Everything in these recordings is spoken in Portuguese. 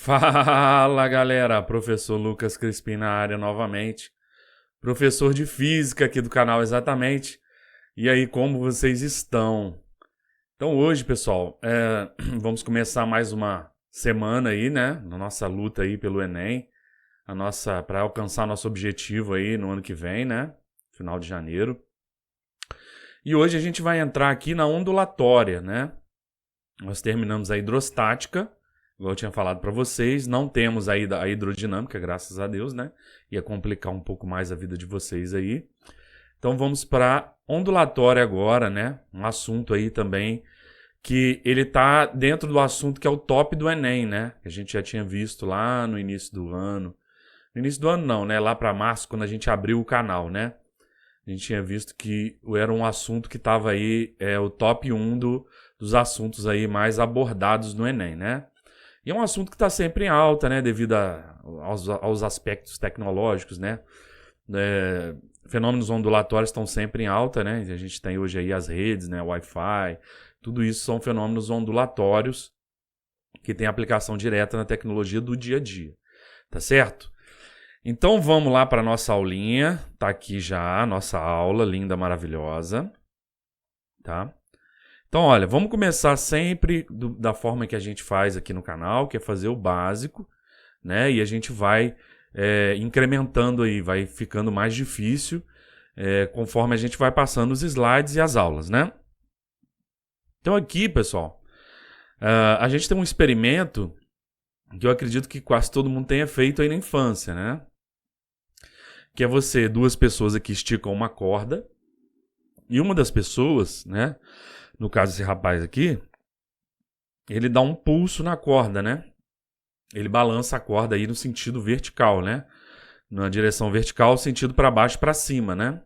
Fala galera, professor Lucas Crispim na área novamente, professor de física aqui do canal exatamente. E aí, como vocês estão? Então hoje, pessoal, vamos começar mais uma semana aí, né, na nossa luta aí pelo Enem, para alcançar nosso objetivo aí no ano que vem, né, final de janeiro. E hoje a gente vai entrar aqui na ondulatória, né? Nós terminamos a hidrostática, igual eu tinha falado para vocês, não temos aí a hidrodinâmica, graças a Deus, né? Ia complicar um pouco mais a vida de vocês aí. Então vamos para ondulatória agora, né? Um assunto aí também que ele tá dentro do assunto que é o top do Enem, né? Que a gente já tinha visto lá no início do ano. No início do ano não, né? Lá para março, quando a gente abriu o canal, né? A gente tinha visto que era um assunto que estava aí, o top 1 dos assuntos aí mais abordados no Enem, né? E é um assunto que está sempre em alta, né? Devido aos aspectos tecnológicos, né? Fenômenos ondulatórios estão sempre em alta, né? A gente tem hoje aí as redes, né? Wi-Fi, tudo isso são fenômenos ondulatórios que têm aplicação direta na tecnologia do dia a dia, tá certo? Então vamos lá para a nossa aulinha, tá aqui já a nossa aula linda, maravilhosa, tá? Então olha, vamos começar sempre da forma que a gente faz aqui no canal, que é fazer o básico, né? E a gente vai incrementando aí, vai ficando mais difícil conforme a gente vai passando os slides e as aulas, né? Então aqui, pessoal, a gente tem um experimento que eu acredito que quase todo mundo tenha feito aí na infância, né? Que é duas pessoas aqui esticam uma corda e uma das pessoas, né? No caso esse rapaz aqui, ele dá um pulso na corda, né? Ele balança a corda aí no sentido vertical, né? Na direção vertical, sentido para baixo e para cima, né?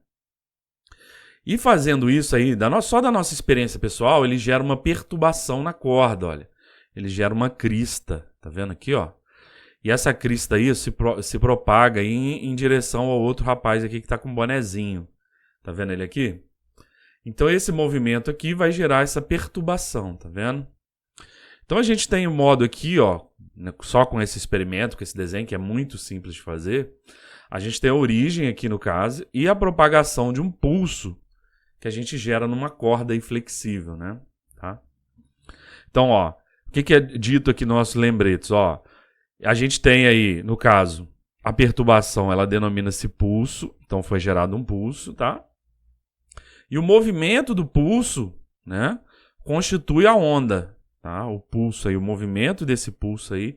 E fazendo isso aí, só da nossa experiência pessoal, ele gera uma perturbação na corda, olha. Ele gera uma crista, tá vendo aqui, ó? E essa crista aí se propaga aí em direção ao outro rapaz aqui que tá com um bonezinho. Tá vendo ele aqui? Então esse movimento aqui vai gerar essa perturbação, tá vendo? Então a gente tem um modo aqui, ó, só com esse experimento, com esse desenho que é muito simples de fazer. A gente tem a origem aqui no caso e a propagação de um pulso que a gente gera numa corda aí flexível, né? Tá? Então, ó, o que é dito aqui nos nossos lembretes, ó? A gente tem aí, no caso, a perturbação, ela denomina-se pulso, então foi gerado um pulso, tá? E o movimento do pulso, né, constitui a onda, tá? O pulso aí, o movimento desse pulso aí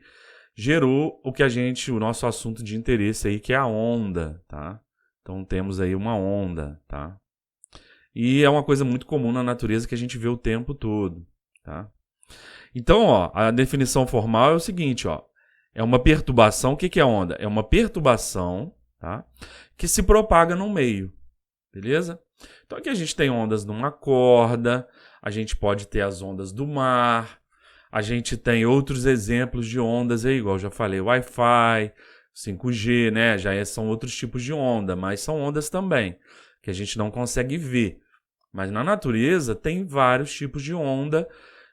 gerou o nosso assunto de interesse aí, que é a onda, tá? Então temos aí uma onda, tá? E é uma coisa muito comum na natureza que a gente vê o tempo todo, tá? Então, ó, a definição formal é o seguinte, ó. É uma perturbação. O que é onda? É uma perturbação, tá? Que se propaga no meio. Beleza? Então aqui a gente tem ondas numa corda, a gente pode ter as ondas do mar, a gente tem outros exemplos de ondas aí, igual eu já falei, Wi-Fi, 5G, né? São outros tipos de onda, mas são ondas também, que a gente não consegue ver. Mas na natureza tem vários tipos de onda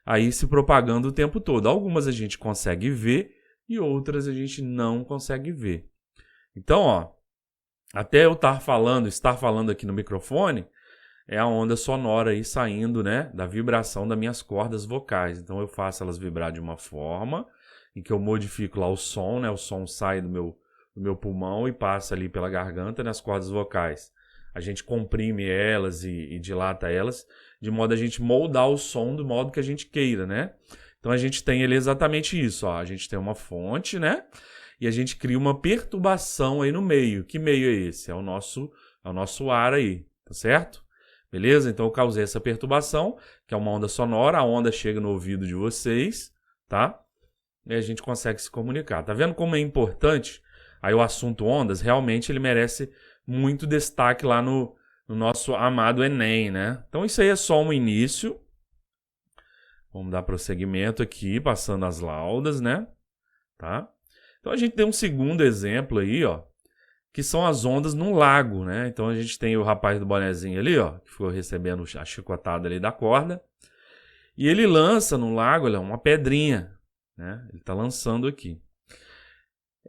aí se propagando o tempo todo. Algumas a gente consegue ver, e outras a gente não consegue ver. Então, ó, até eu estar falando aqui no microfone, é a onda sonora aí saindo, né, da vibração das minhas cordas vocais. Então eu faço elas vibrar de uma forma em que eu modifico lá o som, né, o som sai do meu pulmão e passa ali pela garganta nas cordas vocais. A gente comprime elas e dilata elas, de modo a gente moldar o som do modo que a gente queira, né? Então a gente tem ali exatamente isso, ó. A gente tem uma fonte, né? E a gente cria uma perturbação aí no meio. Que meio é esse? É o nosso ar aí, tá certo? Beleza? Então eu causei essa perturbação, que é uma onda sonora. A onda chega no ouvido de vocês, tá? E a gente consegue se comunicar. Tá vendo como é importante? Aí o assunto ondas, realmente ele merece muito destaque lá no nosso amado Enem, né? Então isso aí é só um início. Vamos dar prosseguimento aqui, passando as laudas, né? Tá? Então a gente tem um segundo exemplo aí, ó, que são as ondas num lago, né? Então a gente tem o rapaz do bonezinho ali, ó, que ficou recebendo a chicotada ali da corda, e ele lança no lago, olha, uma pedrinha, né? Ele tá lançando aqui.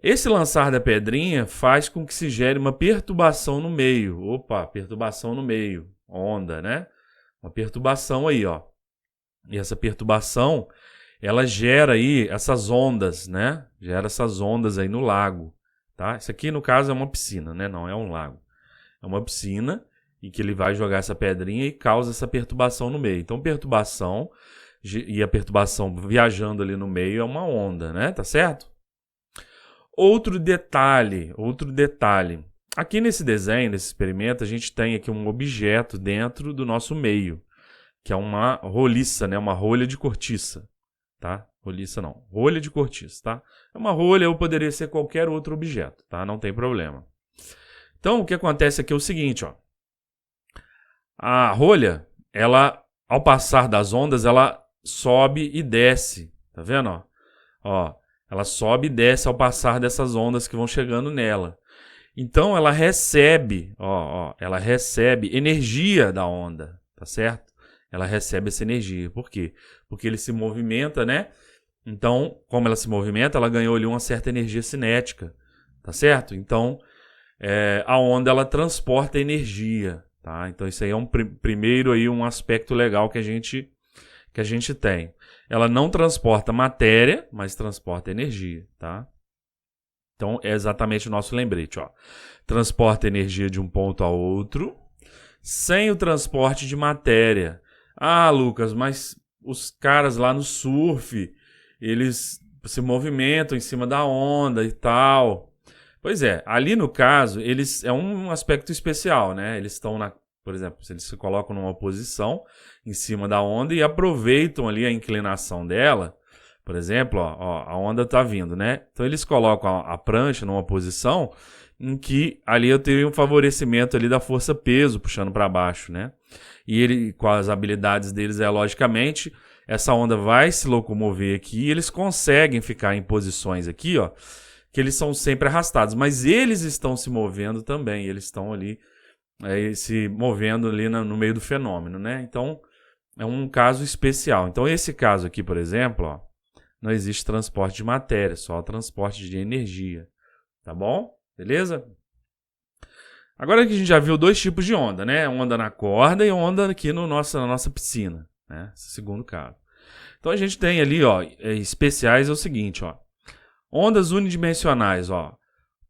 Esse lançar da pedrinha faz com que se gere uma perturbação no meio. Opa, perturbação no meio. Onda, né? Uma perturbação aí, ó. E essa perturbação, ela gera aí essas ondas, né? Gera essas ondas aí no lago, tá? Isso aqui, no caso, é uma piscina, né? Não é um lago. É uma piscina em que ele vai jogar essa pedrinha e causa essa perturbação no meio. Então, perturbação e a perturbação viajando ali no meio é uma onda, né? Tá certo? Outro detalhe. Aqui nesse desenho, nesse experimento, a gente tem aqui um objeto dentro do nosso meio, que é uma roliça, né? Uma rolha de cortiça, tá? Roliça não, rolha de cortiça, tá? É uma rolha ou poderia ser qualquer outro objeto, tá? Não tem problema. Então, o que acontece aqui é o seguinte, ó. A rolha, ela, ao passar das ondas, ela sobe e desce, tá vendo, ó? Ó, ela sobe e desce ao passar dessas ondas que vão chegando nela. Então, ela recebe, ela recebe energia da onda, tá certo? Ela recebe essa energia. Por quê? Porque ele se movimenta, né? Então, como ela se movimenta, ela ganhou ali uma certa energia cinética, tá certo? Então, a onda, ela transporta energia, tá? Então, isso aí é primeiro aí um aspecto legal que a gente tem. Ela não transporta matéria, mas transporta energia, tá? Então, é exatamente o nosso lembrete, ó. Transporta energia de um ponto a outro, sem o transporte de matéria. Ah, Lucas, mas os caras lá no surf, eles se movimentam em cima da onda e tal. Pois é, ali no caso, eles é um aspecto especial, né? Eles estão por exemplo, eles se colocam numa posição em cima da onda e aproveitam ali a inclinação dela. Por exemplo, ó, a onda está vindo, né? Então eles colocam a prancha numa posição em que ali eu teria um favorecimento ali da força peso puxando para baixo, né? E ele, com as habilidades deles, logicamente, essa onda vai se locomover aqui e eles conseguem ficar em posições aqui, ó, que eles são sempre arrastados, mas eles estão se movendo também, eles estão ali se movendo ali no meio do fenômeno, né? Então, é um caso especial. Então, esse caso aqui, por exemplo, ó, não existe transporte de matéria, só transporte de energia, tá bom? Beleza? Agora que a gente já viu dois tipos de onda, né? Onda na corda e onda aqui na nossa piscina, né? Esse segundo caso. Então, a gente tem ali, ó, especiais é o seguinte, ó. Ondas unidimensionais, ó.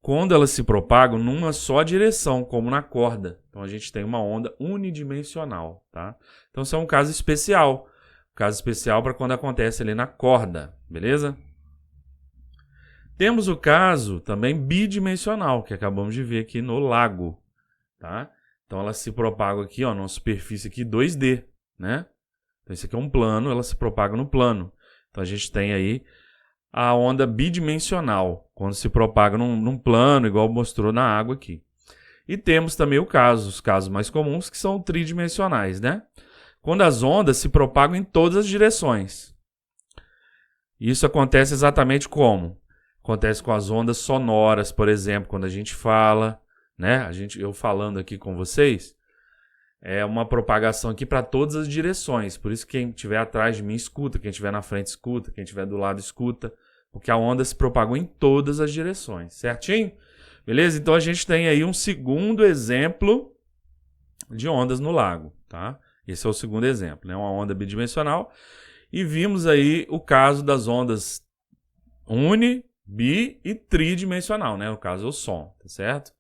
Quando elas se propagam numa só direção, como na corda. Então, a gente tem uma onda unidimensional, tá? Então, isso é um caso especial. Um caso especial para quando acontece ali na corda, beleza? Temos o caso também bidimensional, que acabamos de ver aqui no lago, tá? Então, elas se propagam aqui, ó, numa superfície aqui 2D, né? Então, esse aqui é um plano, ela se propaga no plano. Então, a gente tem aí a onda bidimensional, quando se propaga num plano, igual mostrou na água aqui. E temos também os casos mais comuns, que são tridimensionais, né? Quando as ondas se propagam em todas as direções. Isso acontece exatamente como? Acontece com as ondas sonoras, por exemplo, quando a gente fala, né? Eu falando aqui com vocês, é uma propagação aqui para todas as direções. Por isso quem estiver atrás de mim escuta, quem estiver na frente escuta, quem estiver do lado escuta, porque a onda se propagou em todas as direções, certinho? Beleza? Então a gente tem aí um segundo exemplo de ondas no lago, tá? Esse é o segundo exemplo, né? Uma onda bidimensional. E vimos aí o caso das ondas uni, bi e tridimensional, né? No caso, o som, tá certo?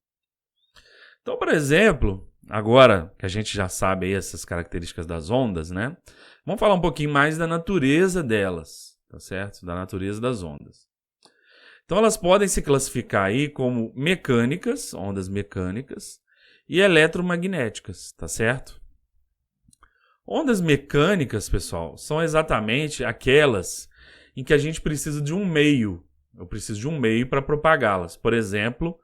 Então, por exemplo, agora que a gente já sabe aí essas características das ondas, né? Vamos falar um pouquinho mais da natureza delas, tá certo? Da natureza das ondas. Então, elas podem se classificar aí como mecânicas, ondas mecânicas, e eletromagnéticas, tá certo? Ondas mecânicas, pessoal, são exatamente aquelas em que a gente precisa de um meio. Eu preciso de um meio para propagá-las. Por exemplo,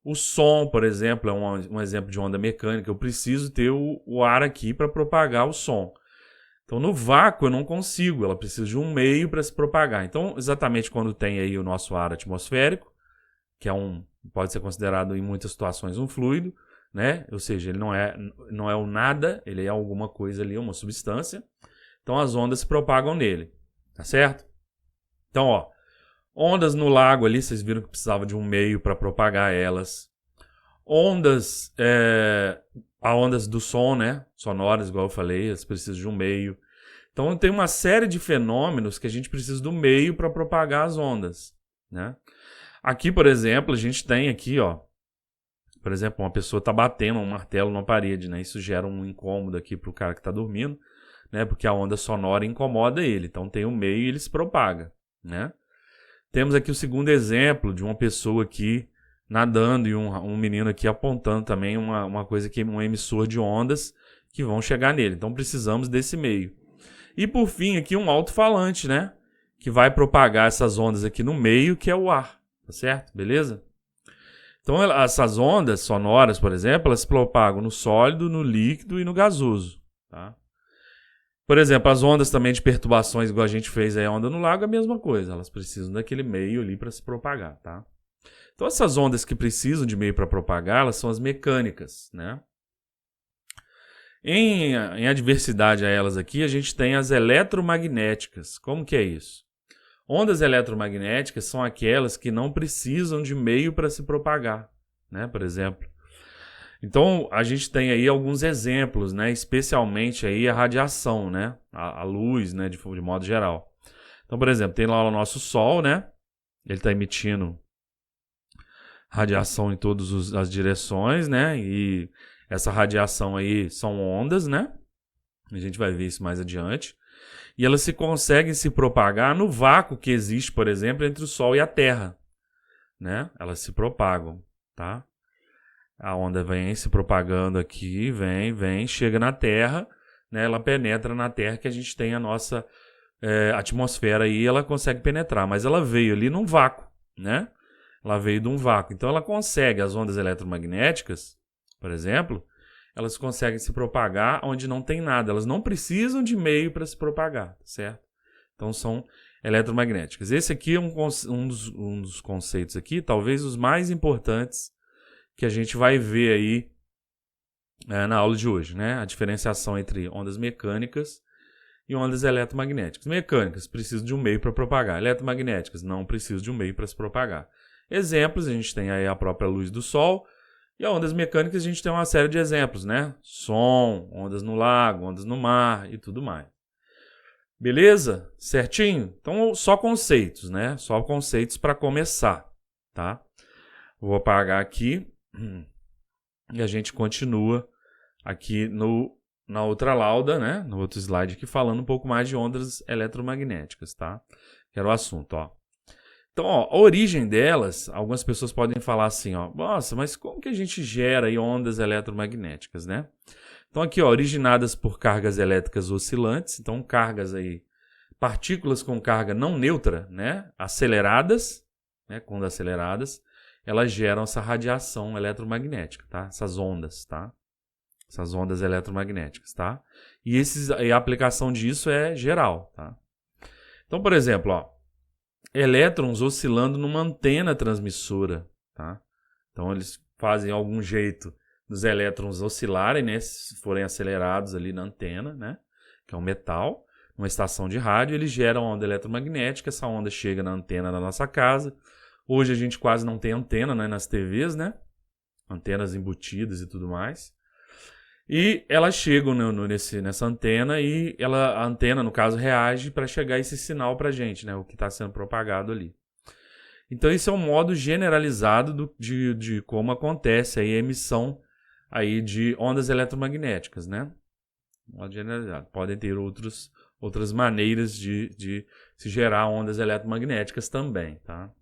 o som, por exemplo, é um exemplo de onda mecânica. Eu preciso ter o ar aqui para propagar o som. Então, no vácuo eu não consigo. Ela precisa de um meio para se propagar. Então, exatamente quando tem aí o nosso ar atmosférico, que pode ser considerado em muitas situações um fluido, né? Ou seja, ele não é o nada, ele é alguma coisa ali, uma substância. Então, as ondas se propagam nele, tá certo? Então, ó, Ondas no lago ali, vocês viram que precisava de um meio para propagar elas. Ondas, ondas do som, né? Sonoras, igual eu falei, elas precisam de um meio. Então tem uma série de fenômenos que a gente precisa do meio para propagar as ondas, né? Aqui, por exemplo, a gente tem aqui, ó, por exemplo, uma pessoa está batendo um martelo na parede, né? Isso gera um incômodo aqui para o cara que está dormindo, né? Porque a onda sonora incomoda ele. Então tem um meio e ele se propaga, né? Temos aqui o segundo exemplo de uma pessoa aqui nadando e um menino aqui apontando também uma coisa que um emissor de ondas que vão chegar nele. Então precisamos desse meio. E por fim aqui um alto-falante, né? Que vai propagar essas ondas aqui no meio, que é o ar, tá certo? Beleza? Então essas ondas sonoras, por exemplo, elas se propagam no sólido, no líquido e no gasoso, tá? Por exemplo, as ondas também de perturbações, igual a gente fez aí, a onda no lago, é a mesma coisa. Elas precisam daquele meio ali para se propagar, tá? Então, essas ondas que precisam de meio para propagar, elas são as mecânicas, né? Em adversidade a elas aqui, a gente tem as eletromagnéticas. Como que é isso? Ondas eletromagnéticas são aquelas que não precisam de meio para se propagar, né? Por exemplo. Então, a gente tem aí alguns exemplos, né? Especialmente aí a radiação, né? A luz, né? De modo geral. Então, por exemplo, tem lá o nosso Sol, né? Ele está emitindo radiação em todas as direções, né? E essa radiação aí são ondas, né? A gente vai ver isso mais adiante. E elas conseguem se propagar no vácuo que existe, por exemplo, entre o Sol e a Terra, né? Elas se propagam, tá? A onda vem se propagando aqui, vem, chega na Terra, né? Ela penetra na Terra, que a gente tem a nossa atmosfera aí, ela consegue penetrar, mas ela veio ali num vácuo, né? Ela veio de um vácuo. Então ela consegue, as ondas eletromagnéticas, por exemplo, elas conseguem se propagar onde não tem nada. Elas não precisam de meio para se propagar, certo? Então são eletromagnéticas. Esse aqui é um dos conceitos aqui, talvez os mais importantes que a gente vai ver aí na aula de hoje, né? A diferenciação entre ondas mecânicas e ondas eletromagnéticas. Mecânicas precisam de um meio para propagar. Eletromagnéticas não precisam de um meio para se propagar. Exemplos, a gente tem aí a própria luz do Sol. E a ondas mecânicas a gente tem uma série de exemplos, né? Som, ondas no lago, ondas no mar e tudo mais. Beleza? Certinho? Então, só conceitos, né? Só conceitos para começar, tá? Vou apagar aqui e a gente continua aqui na outra lauda, né? No outro slide aqui, falando um pouco mais de ondas eletromagnéticas, tá? Que era o assunto, ó. Então, ó, a origem delas, algumas pessoas podem falar assim, ó, nossa, mas como que a gente gera aí ondas eletromagnéticas, né? Então aqui, ó, originadas por cargas elétricas oscilantes, então cargas aí, partículas com carga não neutra, né? Aceleradas, né? Quando aceleradas, elas geram essa radiação eletromagnética, tá? Essas ondas, tá? Essas ondas eletromagnéticas, tá? E a aplicação disso é geral, tá? Então, por exemplo, ó, elétrons oscilando numa antena transmissora, tá? Então eles fazem algum jeito dos elétrons oscilarem, né? Se forem acelerados ali na antena, né? Que é um metal, uma estação de rádio, eles geram onda eletromagnética, essa onda chega na antena da nossa casa. Hoje a gente quase não tem antena, né, nas TVs, né? Antenas embutidas e tudo mais. E elas chegam nessa antena e a antena, no caso, reage para chegar esse sinal para a gente, né? O que está sendo propagado ali. Então, isso é um modo generalizado de como acontece aí a emissão aí de ondas eletromagnéticas, né? Modo generalizado. Podem ter outras maneiras de se gerar ondas eletromagnéticas também, tá?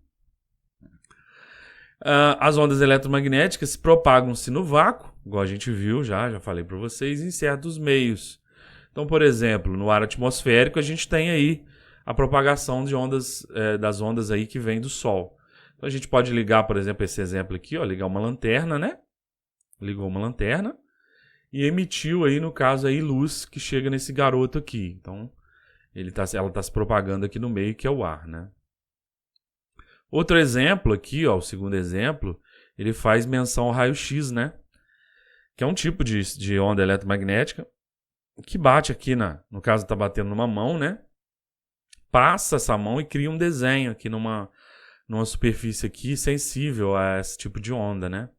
As ondas eletromagnéticas propagam-se no vácuo, igual a gente viu já falei para vocês, em certos meios. Então, por exemplo, no ar atmosférico a gente tem aí a propagação de ondas, das ondas aí que vêm do Sol. Então a gente pode ligar, por exemplo, esse exemplo aqui, ó, ligar uma lanterna, né? Ligou uma lanterna e emitiu aí, no caso, aí, luz que chega nesse garoto aqui. Então, ela está se propagando aqui no meio, que é o ar, né? Outro exemplo aqui, ó, o segundo exemplo, ele faz menção ao raio-x, né? Que é um tipo de onda eletromagnética que bate aqui, no caso está batendo numa mão, né? Passa essa mão e cria um desenho aqui numa superfície aqui sensível a esse tipo de onda, né?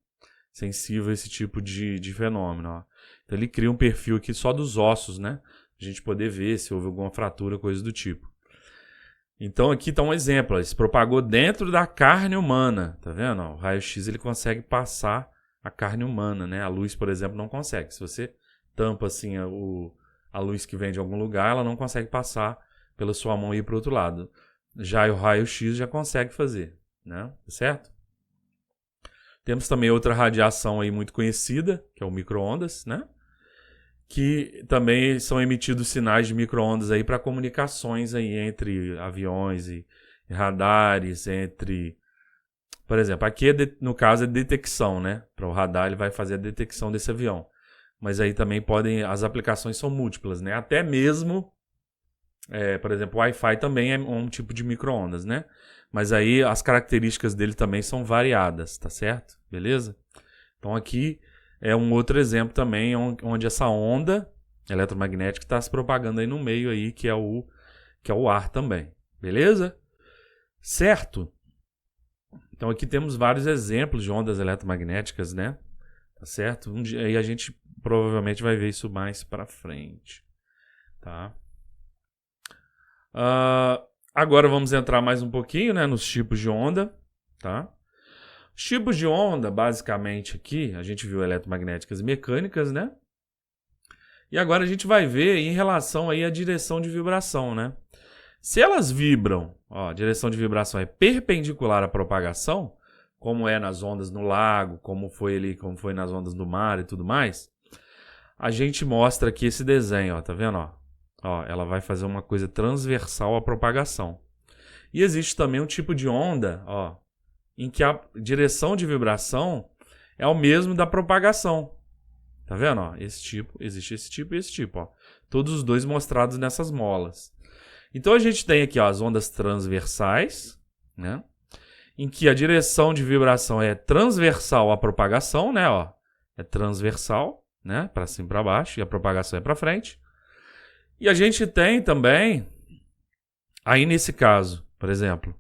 Sensível a esse tipo de fenômeno, ó. Então ele cria um perfil aqui só dos ossos, né? A gente poder ver se houve alguma fratura, coisa do tipo. Então aqui está um exemplo, ó. Ele se propagou dentro da carne humana, tá vendo? Ó, o raio-x ele consegue passar a carne humana, né? A luz, por exemplo, não consegue. Se você tampa assim a luz que vem de algum lugar, ela não consegue passar pela sua mão e ir para o outro lado. Já o raio-x já consegue fazer, né? Certo? Temos também outra radiação aí muito conhecida, que é o micro-ondas, né? Que também são emitidos sinais de micro-ondas aí para comunicações aí entre aviões e radares, entre... Por exemplo, aqui no caso é detecção, né? Para o radar ele vai fazer a detecção desse avião. Mas aí também as aplicações são múltiplas, né? Até mesmo, por exemplo, o Wi-Fi também é um tipo de micro-ondas, né? Mas aí as características dele também são variadas, tá certo? Beleza? Então aqui é um outro exemplo também onde essa onda eletromagnética está se propagando aí no meio aí, que é o ar também. Beleza? Certo? Então aqui temos vários exemplos de ondas eletromagnéticas, né? Tá certo? Um dia aí a gente provavelmente vai ver isso mais para frente, tá? Agora vamos entrar mais um pouquinho, né, nos tipos de onda, tá? Os tipos de onda, basicamente aqui, a gente viu eletromagnéticas e mecânicas, né? E agora a gente vai ver em relação aí à direção de vibração, né? Se elas vibram, ó, a direção de vibração é perpendicular à propagação, como é nas ondas no lago, como foi nas ondas do mar e tudo mais, a gente mostra aqui esse desenho, ó, tá vendo, ó? Ó, ela vai fazer uma coisa transversal à propagação. E existe também um tipo de onda, ó, em que a direção de vibração é o mesmo da propagação. Tá vendo? Ó, existe esse tipo e esse tipo. Ó. Todos os dois mostrados nessas molas. Então a gente tem aqui ó, as ondas transversais, né? Em que a direção de vibração é transversal à propagação, né? Ó, é transversal, né? Para cima e para baixo, e a propagação é para frente. E a gente tem também, aí nesse caso, por exemplo,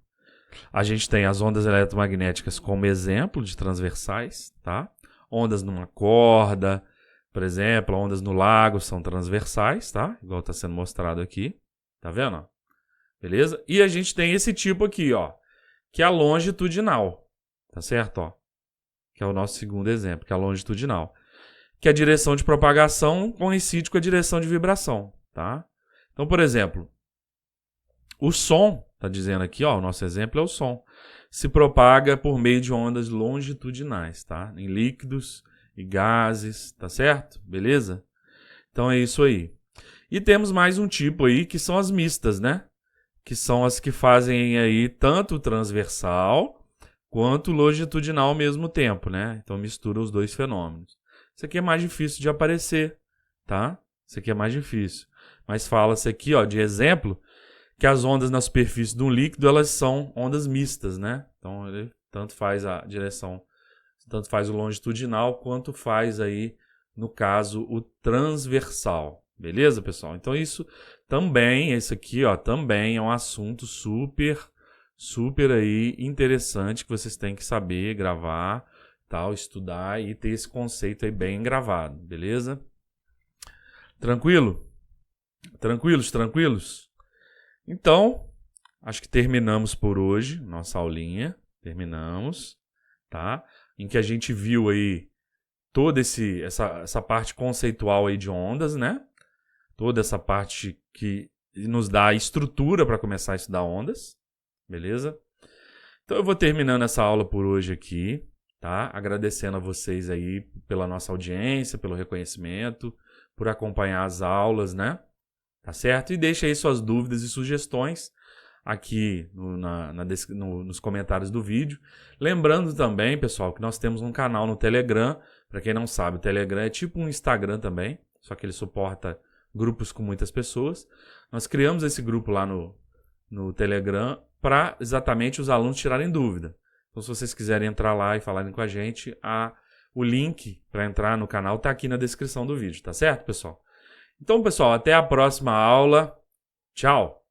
a gente tem as ondas eletromagnéticas como exemplo de transversais, tá? Ondas numa corda, por exemplo, ondas no lago são transversais, tá? Igual está sendo mostrado aqui, tá vendo? Beleza? E a gente tem esse tipo aqui, ó, que é a longitudinal, tá certo? Ó, que é o nosso segundo exemplo, que é a longitudinal. Que a direção de propagação coincide com a direção de vibração, tá? Então, por exemplo, o som, tá dizendo aqui, ó, o nosso exemplo é o som, se propaga por meio de ondas longitudinais, tá? Em líquidos e gases, tá certo? Beleza? Então é isso aí. E temos mais um tipo aí que são as mistas, né? Que são as que fazem aí tanto transversal quanto longitudinal ao mesmo tempo, né? Então mistura os dois fenômenos. Isso aqui é mais difícil de aparecer, tá? Isso aqui é mais difícil. Mas fala-se aqui, ó, de exemplo, que as ondas na superfície de um líquido, elas são ondas mistas, né? Então, ele tanto faz a direção, tanto faz o longitudinal, quanto faz aí, no caso, o transversal. Beleza, pessoal? Então, isso também, esse aqui, ó, também é um assunto super aí interessante que vocês têm que saber, gravar, tal, estudar e ter esse conceito aí bem gravado, beleza? Tranquilo? Tranquilos? Então, acho que terminamos por hoje, nossa aulinha, terminamos, tá? Em que a gente viu aí toda essa parte conceitual aí de ondas, né? Toda essa parte que nos dá a estrutura para começar a estudar ondas, beleza? Então eu vou terminando essa aula por hoje aqui, tá? Agradecendo a vocês aí pela nossa audiência, pelo reconhecimento, por acompanhar as aulas, né? Tá certo? E deixa aí suas dúvidas e sugestões aqui nos comentários do vídeo. Lembrando também, pessoal, que nós temos um canal no Telegram. Para quem não sabe, o Telegram é tipo um Instagram também, só que ele suporta grupos com muitas pessoas. Nós criamos esse grupo lá no Telegram para exatamente os alunos tirarem dúvida. Então, se vocês quiserem entrar lá e falarem com a gente, o link para entrar no canal está aqui na descrição do vídeo, tá certo, pessoal? Então, pessoal, até a próxima aula. Tchau!